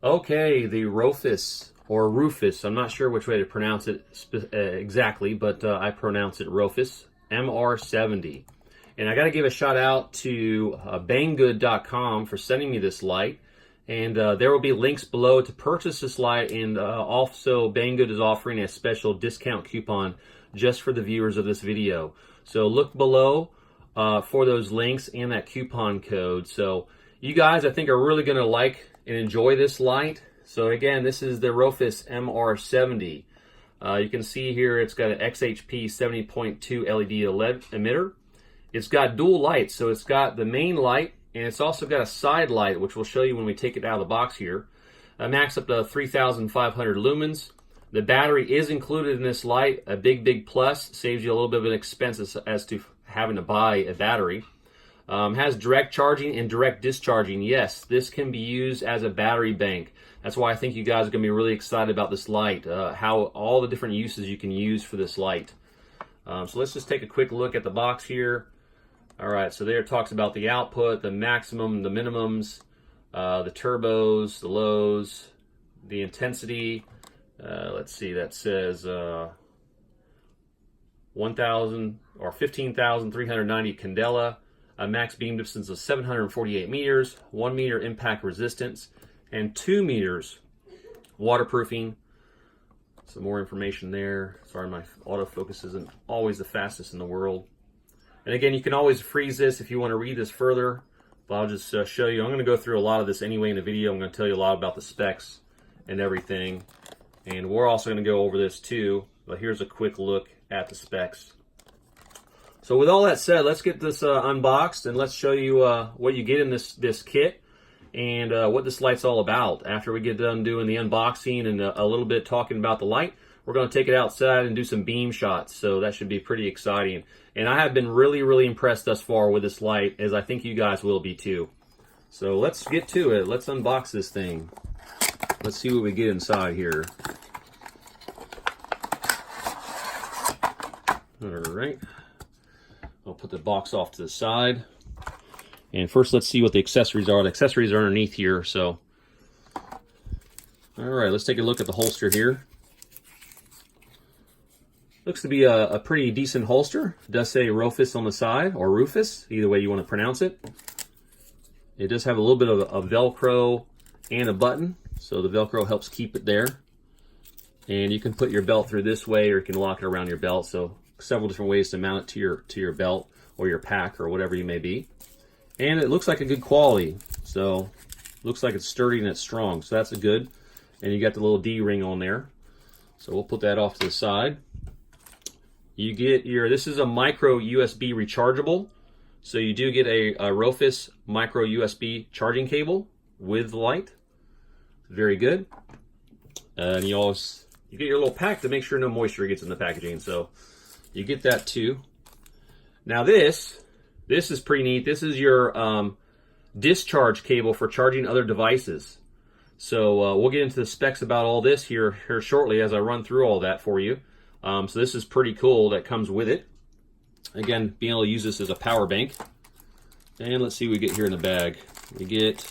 Okay, the Rofis or Rufus, I'm not sure which way to pronounce it exactly, but I pronounce it Rofis MR70. And I got to give a shout out to banggood.com for sending me this light. And there will be links below to purchase this light. And also, Banggood is offering a special discount coupon just for the viewers of this video. So look below for those links and that coupon code. So you guys, I think, are really going to like and enjoy this light. So again, this is the Rofis MR70. You can see here it's got an XHP 70.2 LED emitter. It's got dual lights, so it's got the main light and it's also got a side light, which we'll show you when we take it out of the box here. Max up to 3,500 lumens. The battery is included in this light, a big plus. Saves you a little bit of an expense as to having to buy a battery. Has direct charging and direct discharging. Yes, this can be used as a battery bank. That's why I think you guys are going to be really excited about this light, how all the different uses you can use for this light. So let's just take a quick look at the box here. All right, so there it talks about the output, the maximum, the minimums, the turbos, the lows, the intensity. Let's see, that says 1,000 or 15,390 candela. A max beam distance of 748 meters, 1 meter impact resistance, and 2 meters waterproofing. Some more information there. Sorry, my autofocus isn't always the fastest in the world. And again, you can always freeze this if you want to read this further, but I'll just show you. I'm going to go through a lot of this anyway in the video. I'm going to tell you a lot about the specs and everything. And we're also going to go over this too, but here's a quick look at the specs. So with all that said, let's get this unboxed and let's show you what you get in this kit and what this light's all about. After we get done doing the unboxing and a little bit talking about the light, we're going to take it outside and do some beam shots. So that should be pretty exciting. And I have been really impressed thus far with this light, as I think you guys will be too. So let's get to it. Let's unbox this thing. Let's see what we get inside here. All right. I'll put the box off to the side. And first, let's see what the accessories are. The accessories are underneath here, so. All right, let's take a look at the holster here. Looks to be a pretty decent holster. It does say Rofis on the side, or Rufus, either way you want to pronounce it. It does have a little bit of a Velcro and a button, so the Velcro helps keep it there. And you can put your belt through this way, or you can lock it around your belt. So several different ways to mount it to your belt or your pack or whatever you may be. And it looks like a good quality. So looks like it's sturdy and it's strong. So that's a good. And you got the little D-ring on there. So we'll put that off to the side. You get this is a micro USB rechargeable. So you do get a Rofis micro USB charging cable with the light. Very good. And you get your little pack to make sure no moisture gets in the packaging. So you get that too. Now this is pretty neat. This is your discharge cable for charging other devices. So we'll get into the specs about all this here shortly as I run through all that for you. So this is pretty cool that comes with it. Again, being able to use this as a power bank. And let's see what we get here in the bag. We get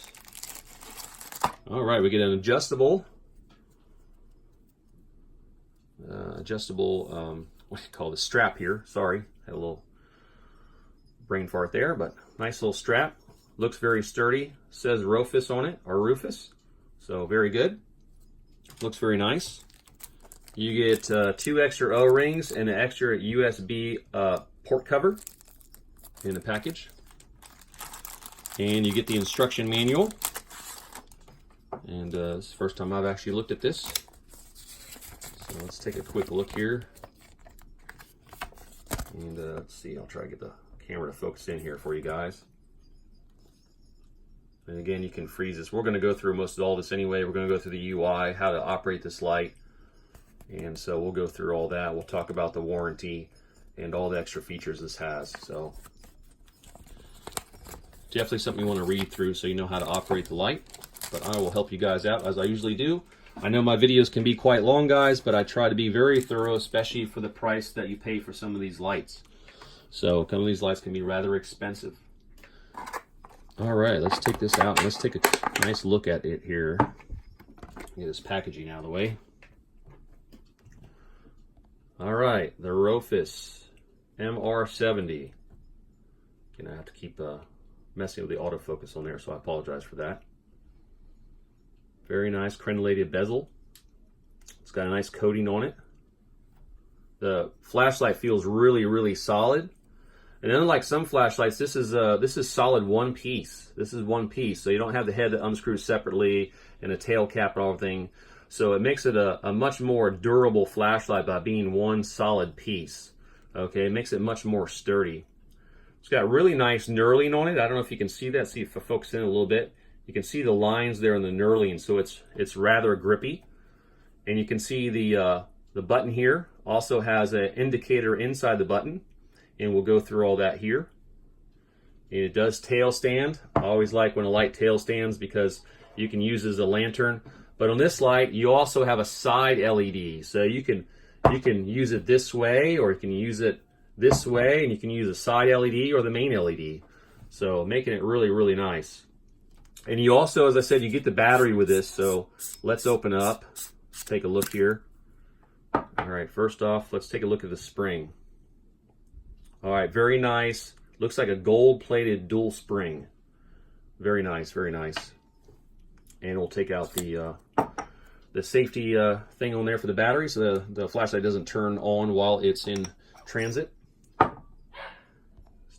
an adjustable what do you call this, strap here. Sorry, had a little brain fart there, but nice little strap. Looks very sturdy. Says Rofis on it, or Rufus. So very good. Looks very nice. You get 2 extra O-rings and an extra USB port cover in the package. And you get the instruction manual. And this is the first time I've actually looked at this. So let's take a quick look here. And let's see, I'll try to get the camera to focus in here for you guys. And again, you can freeze this. We're going to go through most of all this anyway. We're going to go through the UI, how to operate this light. And so we'll go through all that. We'll talk about the warranty and all the extra features this has. So definitely something you want to read through so you know how to operate the light. But I will help you guys out as I usually do. I know my videos can be quite long, guys, but I try to be very thorough, especially for the price that you pay for some of these lights. So some of these lights can be rather expensive. All right, let's take this out and let's take a nice look at it here. Get this packaging out of the way. All right, the Rofis MR70. I have to keep messing with the autofocus on there, so I apologize for that. Very nice crenulated bezel. It's got a nice coating on it. The flashlight feels really, really solid. And unlike some flashlights, this is solid one piece. This is one piece, so you don't have the head that unscrews separately and a tail cap and everything. So it makes it a much more durable flashlight by being one solid piece. Okay, it makes it much more sturdy. It's got really nice knurling on it. I don't know if you can see that. See if I focus in a little bit. You can see the lines there in the knurling, so it's rather grippy. And you can see the button here also has an indicator inside the button, and we'll go through all that here. And it does tail stand. I always like when a light tail stands because you can use it as a lantern. But on this light, you also have a side LED, so you can use it this way, or you can use it this way, and you can use a side LED or the main LED. So making it really, really nice. And you also, as I said, you get the battery with this. So let's open up. Let's take a look here. All right, first off, let's take a look at the spring. All right, very nice. Looks like a gold-plated dual spring. Very nice, very nice. And we'll take out the safety thing on there for the battery, so the flashlight doesn't turn on while it's in transit. Let's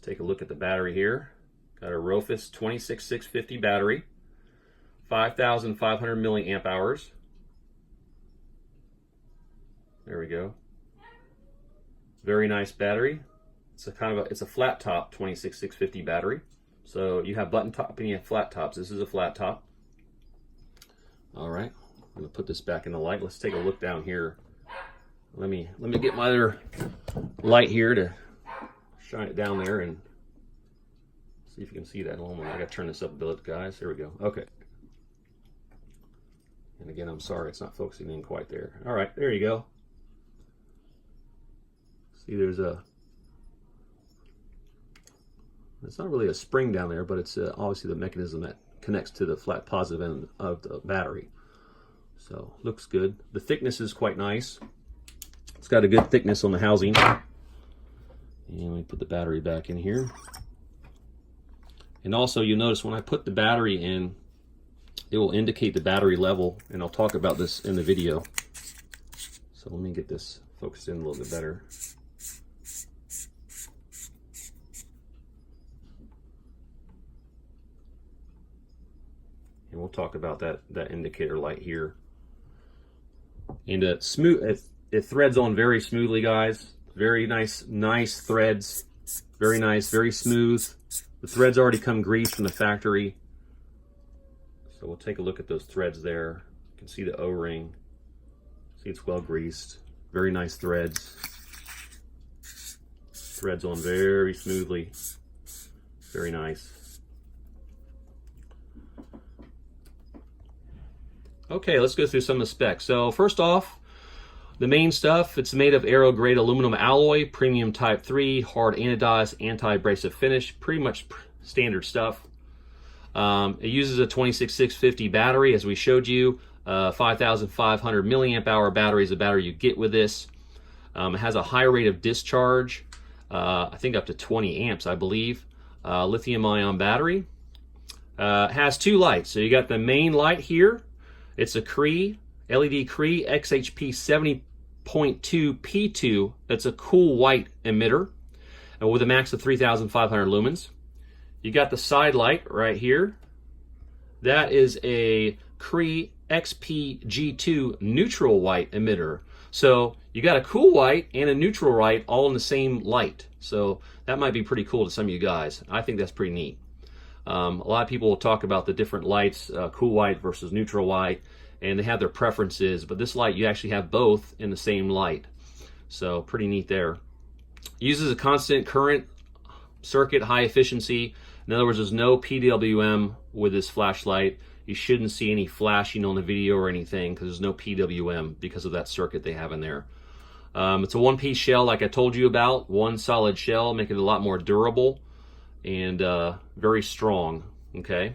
take a look at the battery here. Got a Rofis 26650 battery, 5,500 milliamp hours. There we go. Very nice battery. It's a flat top 26650 battery. So you have button top and you have flat tops. This is a flat top. All right, I'm gonna put this back in the light. Let's take a look down here. Let me get my other light here to shine it down there and see if you can see that in a moment. I gotta turn this up a bit, guys. Here we go. Okay. And again, I'm sorry, it's not focusing in quite there. All right, there you go. See, it's not really a spring down there, but it's obviously the mechanism that connects to the flat positive end of the battery. So looks good. The thickness is quite nice. It's got a good thickness on the housing. And let me put the battery back in here. And also you'll notice when I put the battery in, it will indicate the battery level, and I'll talk about this in the video. So let me get this focused in a little bit better. And we'll talk about that indicator light here. And it threads on very smoothly, guys. Very nice threads. Very nice, very smooth. The threads already come greased from the factory. So we'll take a look at those threads there. You can see the O-ring. See, it's well greased. Very nice threads. Threads on very smoothly. Very nice. Okay, let's go through some of the specs. So first off, the main stuff, it's made of aero-grade aluminum alloy, premium type 3, hard anodized, anti-abrasive finish, pretty much standard stuff. It uses a 26650 battery, as we showed you. 5,500 milliamp hour battery is the battery you get with this. It has a high rate of discharge, I think up to 20 amps, I believe. Lithium-ion battery. It has two lights. So you got the main light here. It's a Cree, LED Cree XHP 70.2 P2. That's a cool white emitter with a max of 3,500 lumens. You got the side light right here. That is a Cree XPG2 neutral white emitter. So you got a cool white and a neutral white all in the same light. So that might be pretty cool to some of you guys. I think that's pretty neat. A lot of people will talk about the different lights, cool white versus neutral white, and they have their preferences, but this light, you actually have both in the same light. So pretty neat there. Uses a constant current circuit, high efficiency. In other words, there's no PWM with this flashlight. You shouldn't see any flashing on the video or anything because there's no PWM because of that circuit they have in there. It's a one-piece shell like I told you about, one solid shell, making it a lot more durable and very strong. Okay,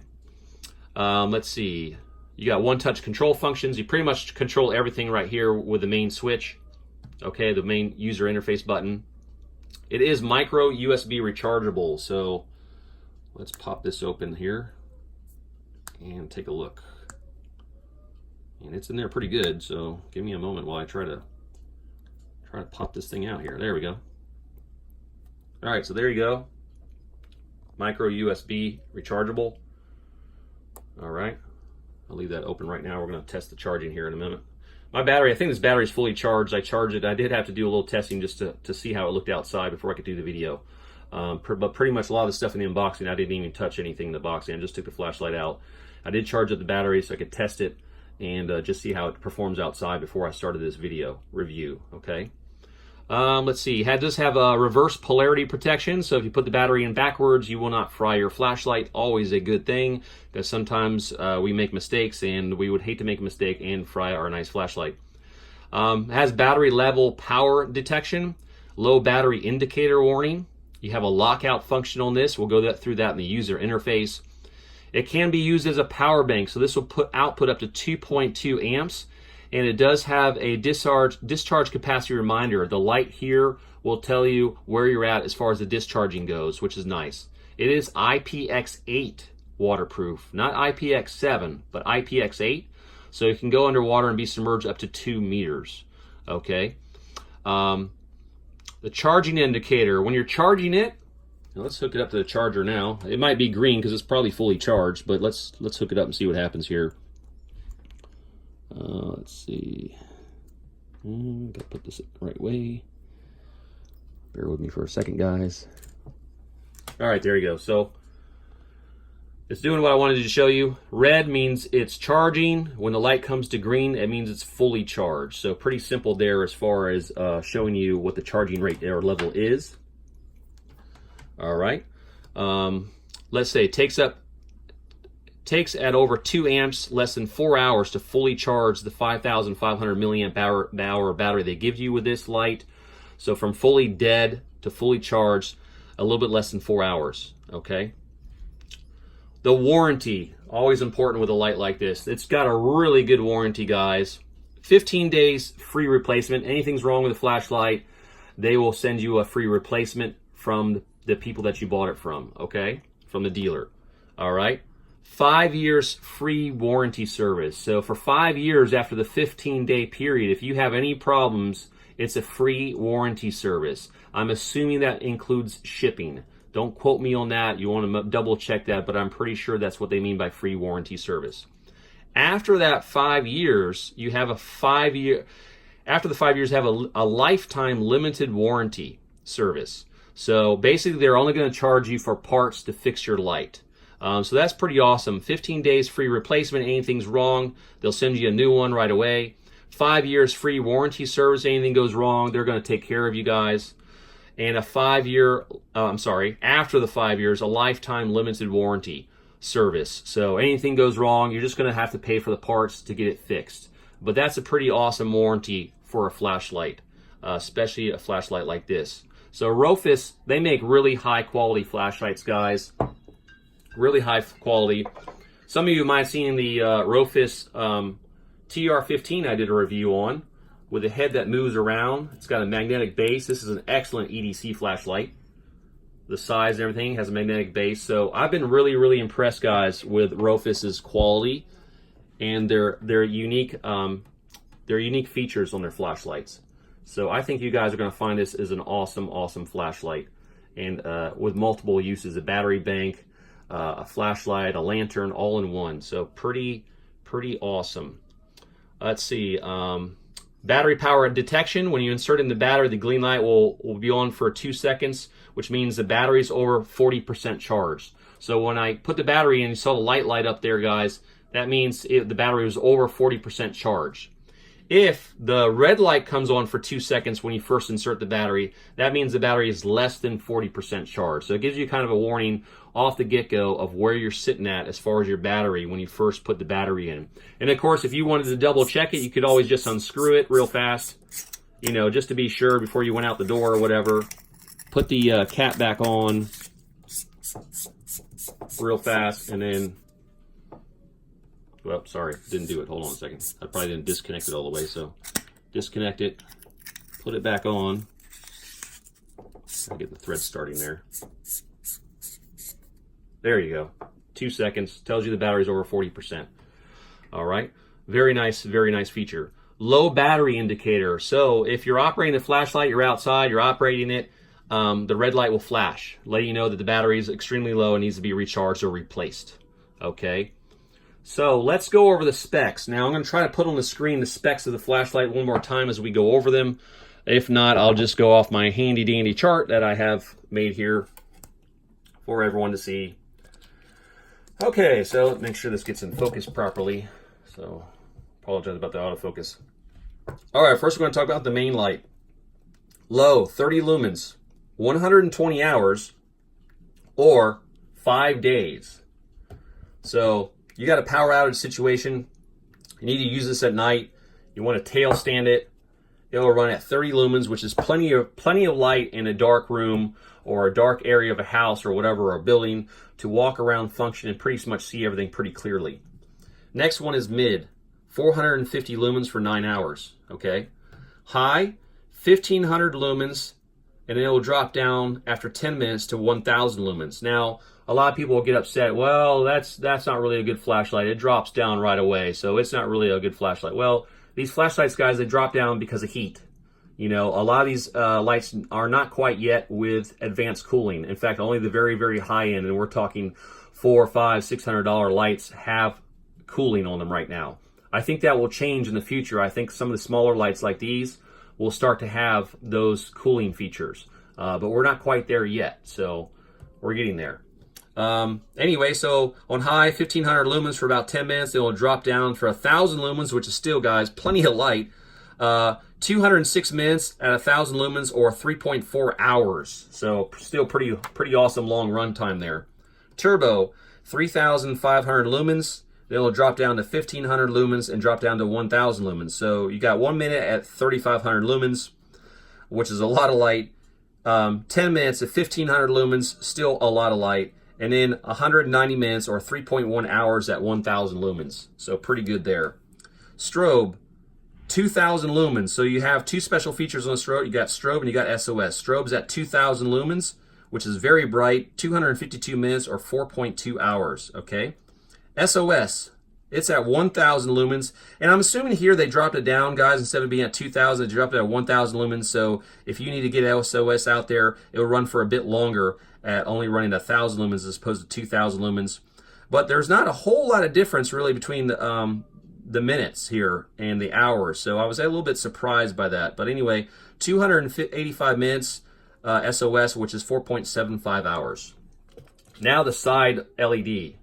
let's see. You got one-touch control functions. You pretty much control everything right here with the main switch. Okay, the main user interface button. It is micro USB rechargeable, so let's pop this open here and take a look. And it's in there pretty good, so give me a moment while I try to pop this thing out here. There we go. All right, so there you go. Micro USB rechargeable. All right, I'll leave that open right now. We're going to test the charging here in a minute. My battery, I think this battery is fully charged. I charged it. I did have to do a little testing just to see how it looked outside before I could do the video. But pretty much a lot of the stuff in the unboxing, I didn't even touch anything in the boxing. I just took the flashlight out. I did charge up the battery so I could test it and just see how it performs outside before I started this video review, okay? Let's see, it does have a reverse polarity protection, so if you put the battery in backwards, you will not fry your flashlight. Always a good thing, because sometimes we make mistakes, and we would hate to make a mistake and fry our nice flashlight. It has battery level power detection, low battery indicator warning. You have a lockout function on this. We'll go through that in the user interface. It can be used as a power bank, so this will output up to 2.2 amps. And it does have a discharge capacity reminder. The light here will tell you where you're at as far as the discharging goes, which is nice. It is IPX8 waterproof, not IPX7, but IPX8. So you can go underwater and be submerged up to 2 meters, okay? The charging indicator, when you're charging it, let's hook it up to the charger now. It might be green because it's probably fully charged, but let's hook it up and see what happens here. Let's see. Gotta put this the right way. Bear with me for a second, guys. All right, there you go. So it's doing what I wanted to show you. Red means it's charging. When the light comes to green, it means it's fully charged. So pretty simple there as far as showing you what the charging rate or level is. All right. Let's say it takes at over 2 amps, less than 4 hours to fully charge the 5,500 milliamp hour battery they give you with this light. So from fully dead to fully charged, a little bit less than 4 hours, okay? The warranty, always important with a light like this. It's got a really good warranty, guys. 15 days free replacement. Anything's wrong with the flashlight, they will send you a free replacement from the people that you bought it from, okay? From the dealer, all right? 5 years free warranty service. So for 5 years after the 15-day period, if you have any problems, it's a free warranty service. I'm assuming that includes shipping. Don't quote me on that. You want to double check that, but I'm pretty sure that's what they mean by free warranty service. After that 5 years, you have after the 5 years, have a lifetime limited warranty service. So basically, they're only going to charge you for parts to fix your light. So that's pretty awesome. 15 days free replacement. Anything's wrong, they'll send you a new one right away. 5 years free warranty service. Anything goes wrong, they're going to take care of you guys. And after the 5 years, a lifetime limited warranty service. So anything goes wrong, you're just going to have to pay for the parts to get it fixed. But that's a pretty awesome warranty for a flashlight, especially a flashlight like this. So Rofis, they make really high quality flashlights, guys. Really high quality. Some of you might have seen the Rofis TR15 I did a review on, with a head that moves around. It's got a magnetic base. This is an excellent EDC flashlight. The size and everything has a magnetic base. So I've been really, really impressed, guys, with Rofis's quality and their unique features on their flashlights. So I think you guys are going to find this is an awesome, awesome flashlight, and with multiple uses: a battery bank, a flashlight, a lantern, all in one. So pretty awesome. Let's see. Battery power detection. When you insert in the battery, the green light will be on for 2 seconds, which means the battery's over 40% charged. So when I put the battery in, you saw the light up there, guys. That means the battery was over 40% charged. If the red light comes on for 2 seconds when you first insert the battery, that means the battery is less than 40% charged. So it gives you kind of a warning off the get-go of where you're sitting at as far as your battery when you first put the battery in. And of course, if you wanted to double check it, you could always just unscrew it real fast, you know, just to be sure before you went out the door or whatever. Put the cap back on real fast, and then Well, sorry, didn't do it. Hold on a second. I probably didn't disconnect it all the way, so disconnect it, put it back on. I'll get the thread starting there. There you go. 2 seconds. Tells you the battery's over 40%. All right. Very nice feature. Low battery indicator. So if you're operating the flashlight, you're outside, you're operating it, the red light will flash, letting you know that the battery is extremely low and needs to be recharged or replaced. Okay. So let's go over the specs. Now I'm going to try to put on the screen the specs of the flashlight one more time as we go over them. If not, I'll just go off my handy dandy chart that I have made here for everyone to see. Okay, so let's make sure this gets in focus properly. So apologize about the autofocus. All right, first we're going to talk about the main light. Low, 30 lumens, 120 hours, or 5 days. So you got a power outage situation, you need to use this at night, you want to tail stand it, it'll run at 30 lumens, which is plenty of light in a dark room or a dark area of a house or whatever, or a building, to walk around, function, and pretty much see everything pretty clearly. Next one is mid, 450 lumens for 9 hours, okay? High, 1500 lumens, and then it will drop down after 10 minutes to 1000 lumens. Now, a lot of people will get upset, well, that's not really a good flashlight. It drops down right away, so it's not really a good flashlight. Well, these flashlights, guys, they drop down because of heat. You know, a lot of these lights are not quite yet with advanced cooling. In fact, only the very, very high end, and we're talking $400, $500, $600 lights have cooling on them right now. I think that will change in the future. I think some of the smaller lights like these will start to have those cooling features, but we're not quite there yet, so we're getting there. Anyway, so on high, 1500 lumens for about 10 minutes. It will drop down for 1000 lumens, which is still, guys, plenty of light. 206 minutes at 1000 lumens, or 3.4 hours. So still pretty awesome long run time there. Turbo, 3500 lumens. Then it'll drop down to 1500 lumens and drop down to 1000 lumens. So you got 1 minute at 3500 lumens, which is a lot of light. 10 minutes at 1500 lumens, still a lot of light. And then 190 minutes, or 3.1 hours at 1000 lumens. So pretty good there. Strobe, 2000 lumens. So you have two special features on the strobe. You got strobe and you got SOS. Strobe's at 2000 lumens, which is very bright, 252 minutes, or 4.2 hours, okay? SOS, it's at 1000 lumens. And I'm assuming here they dropped it down, guys. Instead of being at 2000, they dropped it at 1000 lumens. So if you need to get SOS out there, it'll run for a bit longer at only running 1000 lumens as opposed to 2000 lumens. But there's not a whole lot of difference really between the minutes here and the hours. So I was a little bit surprised by that. But anyway, 285 minutes SOS, which is 4.75 hours. Now the side LED.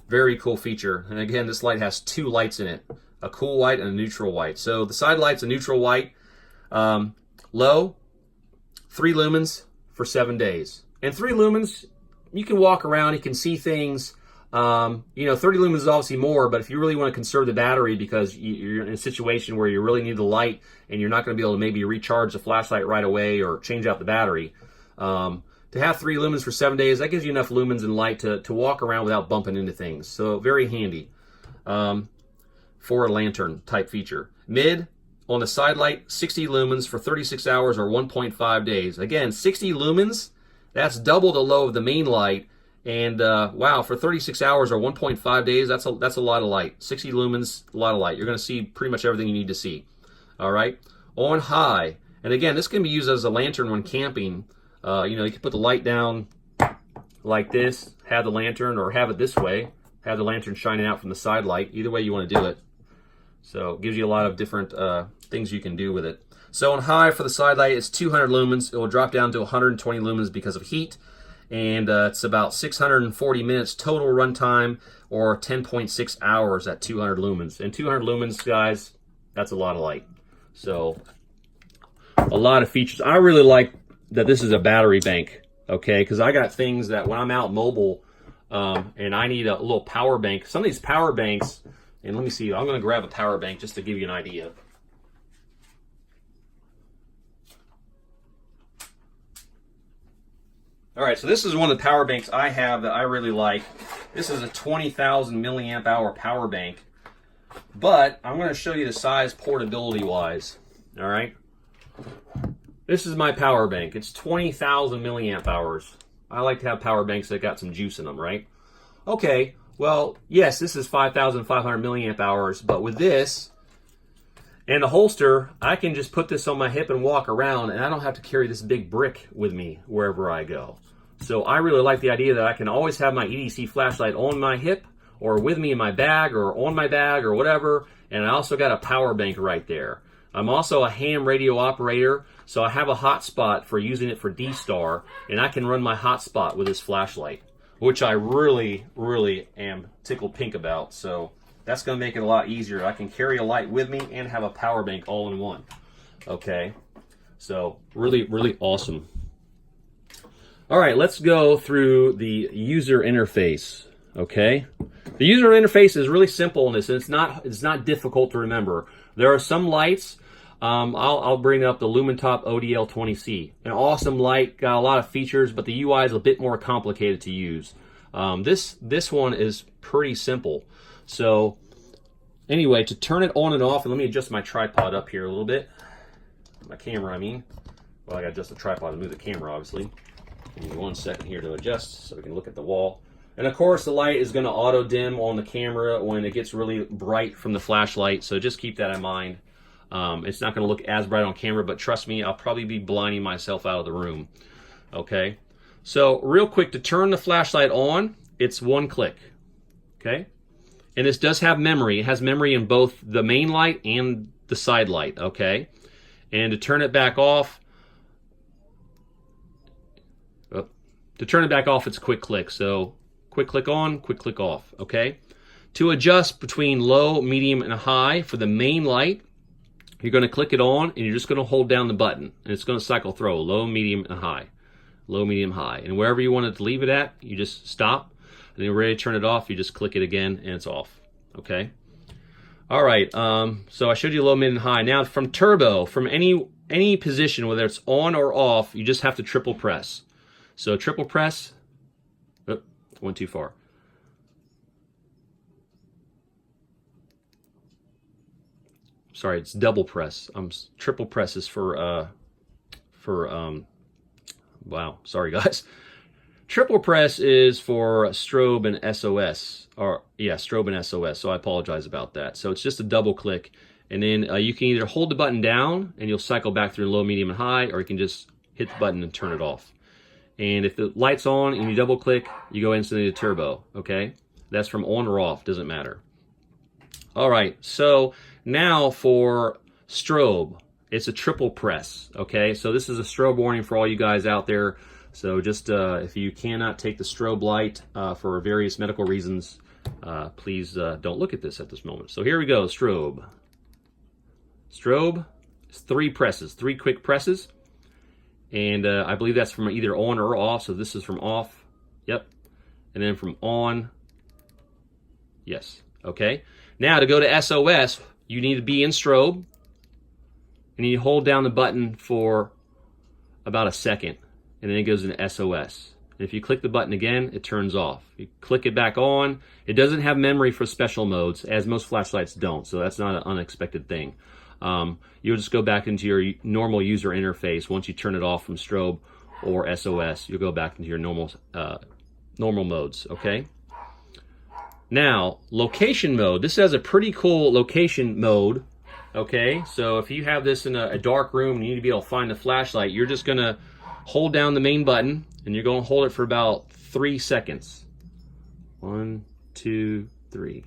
Very cool feature. And again, this light has two lights in it, a cool white and a neutral white. So the side light's a neutral white. Low, 3 lumens for 7 days. And 3 lumens, you can walk around, you can see things. You know, 30 lumens is obviously more, but if you really want to conserve the battery because you're in a situation where you really need the light and you're not going to be able to maybe recharge the flashlight right away or change out the battery, to have 3 lumens for 7 days, that gives you enough lumens and light to walk around without bumping into things. So very handy for a lantern type feature. Mid, on the side light, 60 lumens for 36 hours or 1.5 days. Again, 60 lumens, that's double the low of the main light. And wow, for 36 hours or 1.5 days, that's a lot of light. 60 lumens, a lot of light. You're going to see pretty much everything you need to see. All right. On high, and again, this can be used as a lantern when camping. You know, you can put the light down like this, have the lantern, or have it this way, have the lantern shining out from the side light. Either way you want to do it. So it gives you a lot of different things you can do with it. So on high for the side light, it's 200 lumens. It will drop down to 120 lumens because of heat. And it's about 640 minutes total runtime, or 10.6 hours at 200 lumens. And 200 lumens, guys, that's a lot of light. So a lot of features. I really like that this is a battery bank, okay? Because I got things that when I'm out mobile and I need a little power bank. Some of these power banks, and let me see, I'm going to grab a power bank just to give you an idea. All right, so this is one of the power banks I have that I really like. This is a 20,000 milliamp hour power bank, but I'm going to show you the size portability wise. All right, this is my power bank. It's 20,000 milliamp hours. I like to have power banks that got some juice in them, right? Okay, well, yes, this is 5,500 milliamp hours, but with this and the holster, I can just put this on my hip and walk around, and I don't have to carry this big brick with me wherever I go. So I really like the idea that I can always have my EDC flashlight on my hip or with me in my bag or on my bag or whatever, and I also got a power bank right there. I'm also a ham radio operator, so I have a hotspot for using it for D-Star, and I can run my hotspot with this flashlight, which I really, really am tickled pink about. So that's going to make it a lot easier. I can carry a light with me and have a power bank all in one. Okay, so really, really awesome. All right, let's go through the user interface. Okay, the user interface is really simple in this, and it's not difficult to remember. There are some lights. I'll bring up the Lumen Top ODL20C. An awesome light, got a lot of features, but the UI is a bit more complicated to use. This one is pretty simple. So anyway, to turn it on and off, and let me adjust my tripod up here a little bit. My camera, I mean. Well, I got to adjust the tripod to move the camera, obviously. Give me 1 second here to adjust so we can look at the wall. And of course, the light is going to auto dim on the camera when it gets really bright from the flashlight, so just keep that in mind. It's not going to look as bright on camera, but trust me, I'll probably be blinding myself out of the room. Okay, so real quick, to turn the flashlight on, it's one click. Okay, and this does have memory. It has memory in both the main light and the side light. Okay, and to turn it back off, it's a quick click. So quick click on, quick click off. Okay, to adjust between low, medium, and high for the main light, you're going to click it on, and you're just going to hold down the button, and it's going to cycle through low, medium, and high. Low, medium, high. And wherever you want it to leave it at, you just stop. And then you're ready to turn it off, you just click it again, and it's off. Okay? All right, so I showed you low, mid, and high. Now, from turbo, from any position, whether it's on or off, you just have to triple press. So triple press. Oh, went too far. Sorry, it's double press. Triple press is for wow, sorry guys. Triple press is for strobe and SOS, or yeah, strobe and SOS, so I apologize about that. So it's just a double click, and then you can either hold the button down and you'll cycle back through low, medium, and high, or you can just hit the button and turn it off. And if the light's on and you double click, you go instantly to turbo, okay? That's from on or off, doesn't matter. All right, so now for strobe, it's a triple press, okay? So this is a strobe warning for all you guys out there. So just if you cannot take the strobe light for various medical reasons, please don't look at this at this moment. So here we go, strobe. Strobe is 3 presses, 3 quick presses. And I believe that's from either on or off. So this is from off, yep. And then from on, yes, okay. Now to go to SOS, you need to be in strobe, and you hold down the button for about a second, and then it goes into SOS. And if you click the button again, it turns off. You click it back on. It doesn't have memory for special modes, as most flashlights don't, so that's not an unexpected thing. You'll just go back into your normal user interface once you turn it off from strobe or SOS. You'll go back into your normal modes, okay? Now, location mode. This has a pretty cool location mode, okay? So if you have this in a dark room and you need to be able to find the flashlight, you're just going to hold down the main button, and you're going to hold it for about 3 seconds. 1, 2, 3.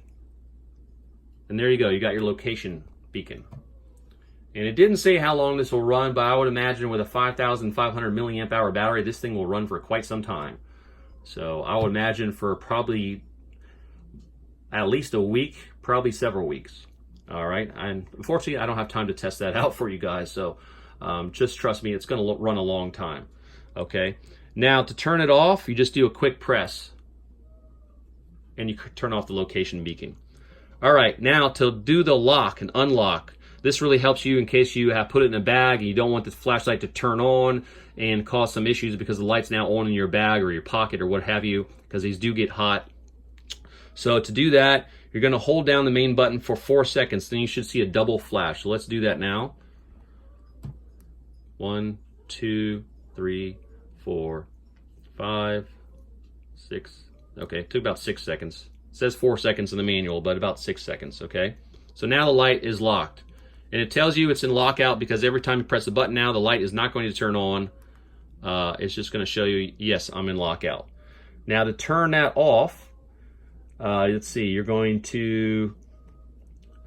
And there you go. You got your location beacon. And it didn't say how long this will run, but I would imagine with a 5,500 milliamp hour battery, this thing will run for quite some time. So I would imagine for probably at least a week, probably several weeks. All right, and unfortunately, I don't have time to test that out for you guys, so just trust me, it's going to run a long time. Okay, now to turn it off, you just do a quick press, and you turn off the location beacon. All right, now to do the lock and unlock, this really helps you in case you have put it in a bag and you don't want the flashlight to turn on and cause some issues because the light's now on in your bag or your pocket or what have you, because these do get hot. So to do that, you're going to hold down the main button for 4 seconds, then you should see a double flash. So let's do that now. 1, 2, 3, 4, 5, 6. Okay, it took about 6 seconds. It says 4 seconds in the manual, but about 6 seconds, okay? So now the light is locked. And it tells you it's in lockout because every time you press the button now, the light is not going to turn on. It's just going to show you, yes, I'm in lockout. Now to turn that off, let's see, you're going to,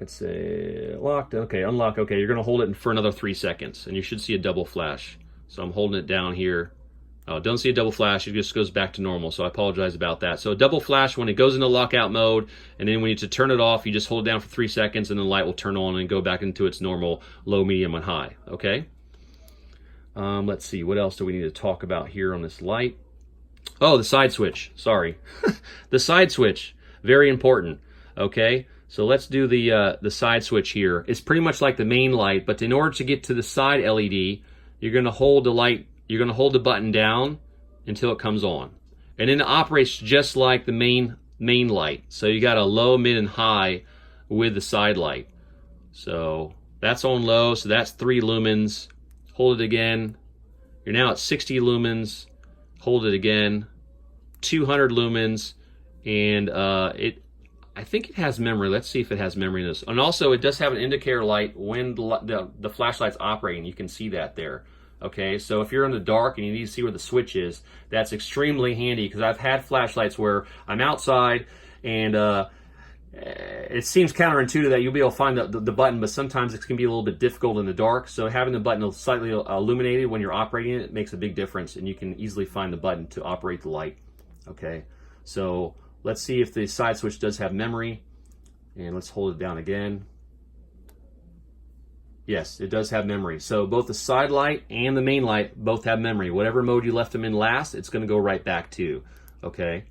let's say, locked, okay, unlock, okay, you're going to hold it for another 3 seconds, and you should see a double flash. So I'm holding it down here. Don't see a double flash, it just goes back to normal, so I apologize about that. So a double flash when it goes into lockout mode, and then when you need to turn it off, you just hold it down for 3 seconds, and the light will turn on and go back into its normal low, medium, and high, okay? Let's see, what else do we need to talk about here on this light? Oh, the side switch, sorry. The side switch, very important, okay? So let's do the side switch here. It's pretty much like the main light, but in order to get to the side LED, you're gonna hold the light, you're gonna hold the button down until it comes on. And then it operates just like the main light. So you got a low, mid, and high with the side light. So that's on low, so that's 3 lumens. Hold it again. You're now at 60 lumens. Hold it again. 200 lumens. And I think it has memory. Let's see if it has memory in this. And also it does have an indicator light when the flashlight's operating. You can see that there. Okay, so if you're in the dark and you need to see where the switch is, that's extremely handy, because I've had flashlights where I'm outside and it seems counterintuitive that you'll be able to find the button, but sometimes it can be a little bit difficult in the dark. So having the button slightly illuminated when you're operating it makes a big difference, and you can easily find the button to operate the light. Okay, so let's see if the side switch does have memory, and let's hold it down again. Yes, it does have memory. So both the side light and the main light both have memory. Whatever mode you left them in last, it's going to go right back to. Okay.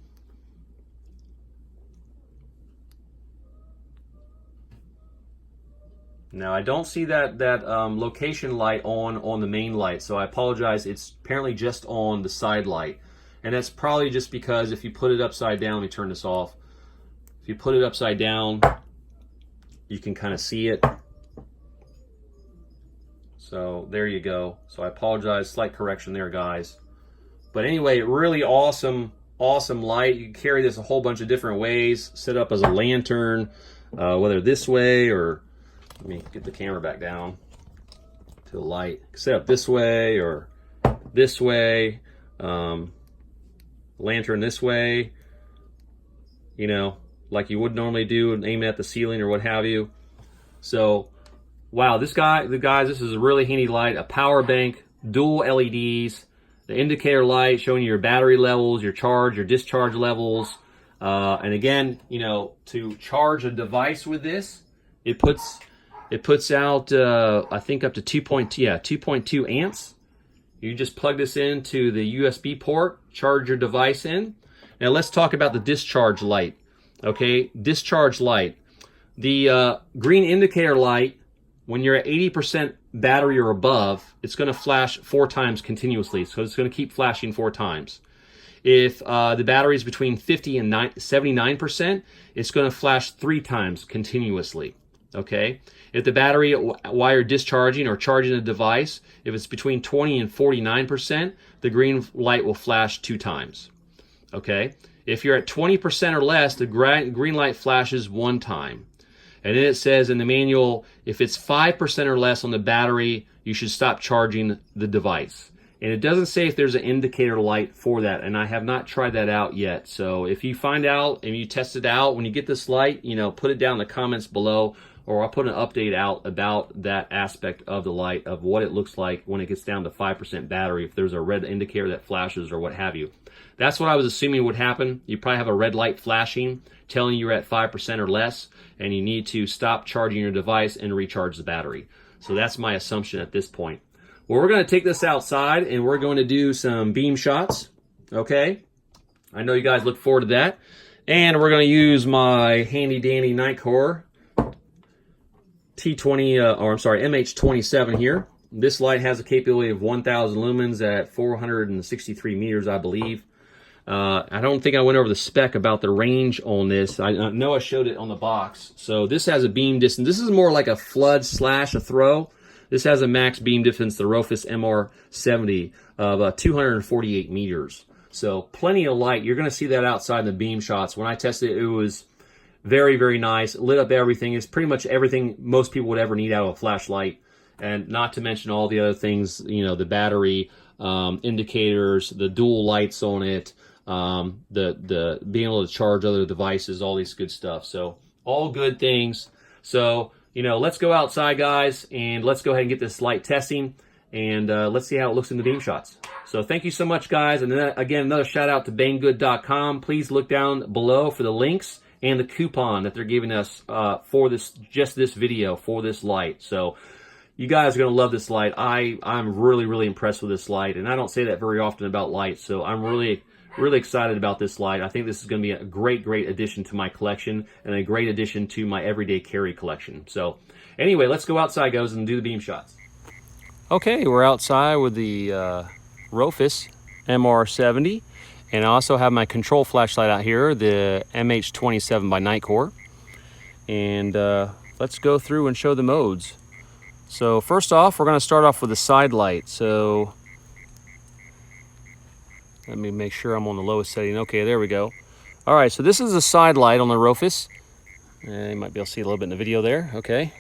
Now I don't see that location light on the main light, so I apologize. It's apparently just on the side light, and that's probably just because if you put it upside down, let me turn this off. If you put it upside down, you can kind of see it. So there you go. So I apologize, slight correction there, guys. But anyway, really awesome light. You can carry this a whole bunch of different ways. Set up as a lantern, whether this way or, let me get the camera back down to the light. Set up this way or this way. Lantern this way, you know, like you would normally do, and aim it at the ceiling or what have you. So wow, this is a really handy light, a power bank, dual LEDs, the indicator light showing you your battery levels, your charge, your discharge levels. And again, you know, to charge a device with this, it puts out, I think up to 2.2 amps. You just plug this into the USB port, charge your device in. Now let's talk about the discharge light. Okay, discharge light. The green indicator light, when you're at 80% battery or above, it's going to flash 4 times continuously. So it's going to keep flashing 4 times. If the battery is between 50 and 79%, it's going to flash 3 times continuously. Okay? If the battery, while you're discharging or charging the device, if it's between 20 and 49%, the green light will flash 2 times. Okay? If you're at 20% or less, the green light flashes 1 time. And then it says in the manual, if it's 5% or less on the battery, you should stop charging the device. And it doesn't say if there's an indicator light for that, and I have not tried that out yet. So if you find out and you test it out, when you get this light, you know, put it down in the comments below, or I'll put an update out about that aspect of the light, of what it looks like when it gets down to 5% battery, if there's a red indicator that flashes or what have you. That's what I was assuming would happen. You probably have a red light flashing, telling you you're at 5% or less, and you need to stop charging your device and recharge the battery. So that's my assumption at this point. Well, we're going to take this outside and we're going to do some beam shots. Okay? I know you guys look forward to that. And we're going to use my handy dandy Nikkor MH27 here. This light has a capability of 1,000 lumens at 463 meters, I believe. I don't think I went over the spec about the range on this. I know I showed it on the box. So this has a beam distance. This is more like a flood slash a throw. This has a max beam distance, the Rofis MR70, of 248 meters. So plenty of light. You're going to see that outside in the beam shots. When I tested it, it was very, very nice. It lit up everything. It's pretty much everything most people would ever need out of a flashlight. And not to mention all the other things, you know, the battery, indicators, the dual lights on it, the being able to charge other devices, all these good stuff. So all good things. So, you know, let's go outside, guys, and let's go ahead and get this light testing, and let's see how it looks in the beam shots. So thank you so much, guys. And then again, another shout out to banggood.com. Please look down below for the links and the coupon that they're giving us for this, just this video for this light. So you guys are going to love this light. I'm really, really impressed with this light, and I don't say that very often about lights, so I'm really excited about this light. I think this is going to be a great, great addition to my collection and a great addition to my everyday carry collection. So anyway, let's go outside, guys, and do the beam shots. Okay, we're outside with the Rofis MR70, and I also have my control flashlight out here, the MH27 by Nitecore. And let's go through and show the modes. So first off, we're going to start off with the side light. So let me make sure I'm on the lowest setting. Okay, there we go. All right, so this is the side light on the Rofis. You might be able to see a little bit in the video there. Okay.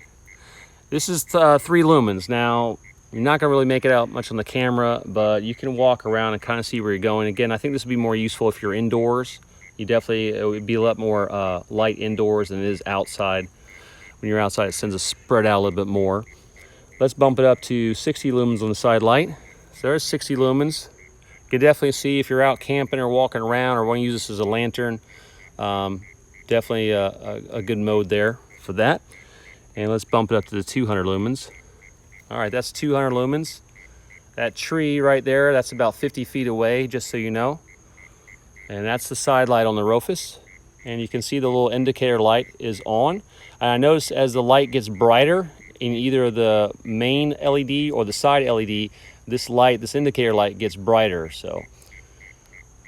This is 3 lumens. Now, you're not going to really make it out much on the camera, but you can walk around and kind of see where you're going. Again, I think this would be more useful if you're indoors. It would be a lot more light indoors than it is outside. When you're outside, it tends to spread out a little bit more. Let's bump it up to 60 lumens on the side light. So there's 60 lumens. You can definitely see if you're out camping or walking around or want to use this as a lantern. Definitely a good mode there for that. And let's bump it up to the 200 lumens. All right, that's 200 lumens. That tree right there, that's about 50 feet away, just so you know. And that's the side light on the Rofis. And you can see the little indicator light is on. And I notice as the light gets brighter in either the main LED or the side LED, this indicator light gets brighter. So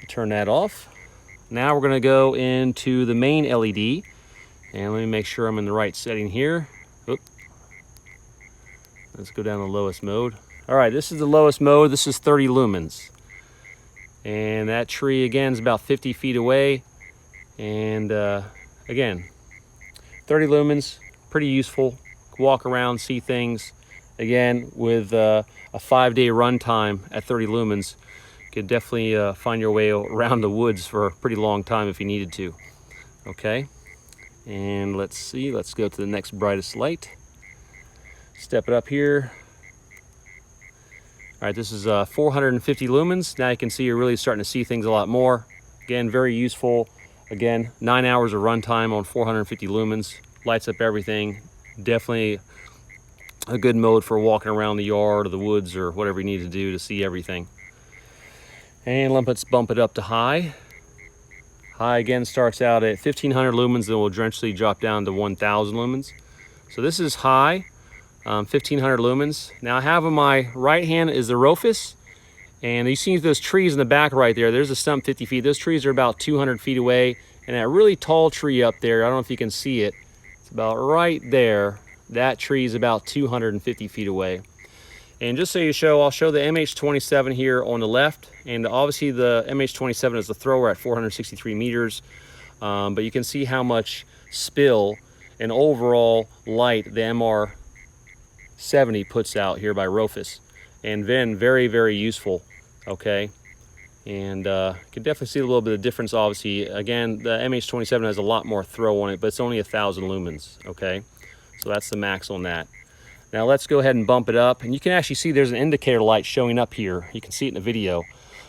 turn that off. Now we're gonna go into the main LED, and let me make sure I'm in the right setting here. Oop. Let's go down the lowest mode. All right, this is the lowest mode. This is 30 lumens. And that tree again is about 50 feet away. And again, 30 lumens, pretty useful. Walk around, see things. Again, with a 5-day runtime at 30 lumens, you could definitely find your way around the woods for a pretty long time if you needed to. Okay, and let's see, let's go to the next brightest light. Step it up here. All right, this is 450 lumens. Now you can see you're really starting to see things a lot more. Again, very useful. Again, 9 hours of runtime on 450 lumens. Lights up everything. Definitely a good mode for walking around the yard or the woods or whatever you need to do to see everything. And let's bump it up to high. High again starts out at 1500 lumens, then will eventually drop down to 1000 lumens. So this is high, 1500 lumens. Now I have on my right hand is the Rofis, and you see those trees in the back right there. There's a stump 50 feet. Those trees are about 200 feet away, and that really tall tree up there, I don't know if you can see it. It's about right there. That tree is about 250 feet away. And just so I'll show the MH27 here on the left. And obviously the MH27 is the thrower at 463 meters. But you can see how much spill and overall light the MR70 puts out here by Rofis. And then very, very useful, okay? And you can definitely see a little bit of difference, obviously. Again, the MH27 has a lot more throw on it, but it's only 1000 lumens, okay? So that's the max on that. Now let's go ahead and bump it up. And you can actually see there's an indicator light showing up here. You can see it in the video.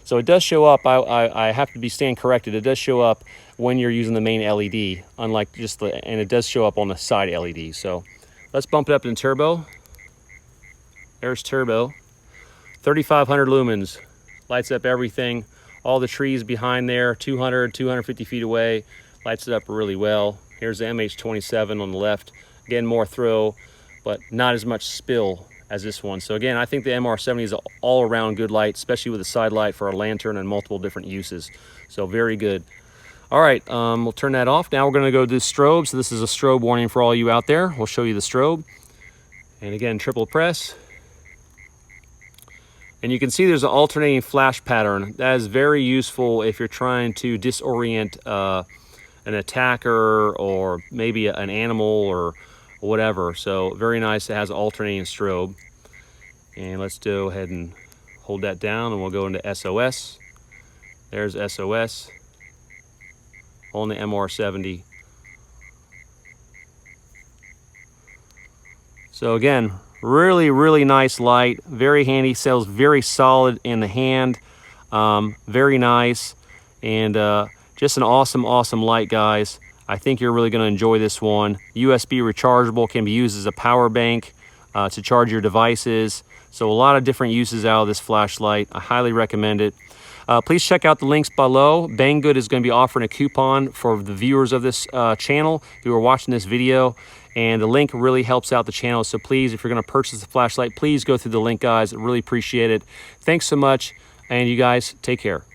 So it does show up, I have to be stand corrected. It does show up when you're using the main LED, unlike and it does show up on the side LED. So let's bump it up in turbo. There's turbo. 3500 lumens. Lights up everything. All the trees behind there, 250 feet away. Lights it up really well. Here's the MH27 on the left. Again, more throw. but not as much spill as this one. So again, I think the MR70 is an all-around good light, especially with a side light for a lantern and multiple different uses. So very good. All right, we'll turn that off. Now we're going to go do strobe. So this is a strobe warning for all you out there. We'll show you the strobe. And again, triple press. And you can see there's an alternating flash pattern. That is very useful if you're trying to disorient an attacker or maybe an animal or whatever. So very nice. It has alternating strobe. And let's go ahead and hold that down and we'll go into SOS. There's SOS on the MR70. So again, really, really nice light. Very handy, sells very solid in the hand. Very nice. And just an awesome, awesome light, guys. I think you're really going to enjoy this one. USB rechargeable, can be used as a power bank to charge your devices. So a lot of different uses out of this flashlight. I highly recommend it. Please check out the links below. Banggood is going to be offering a coupon for the viewers of this channel who are watching this video. And the link really helps out the channel. So please, if you're going to purchase the flashlight, please go through the link, guys. I really appreciate it. Thanks so much. And you guys, take care.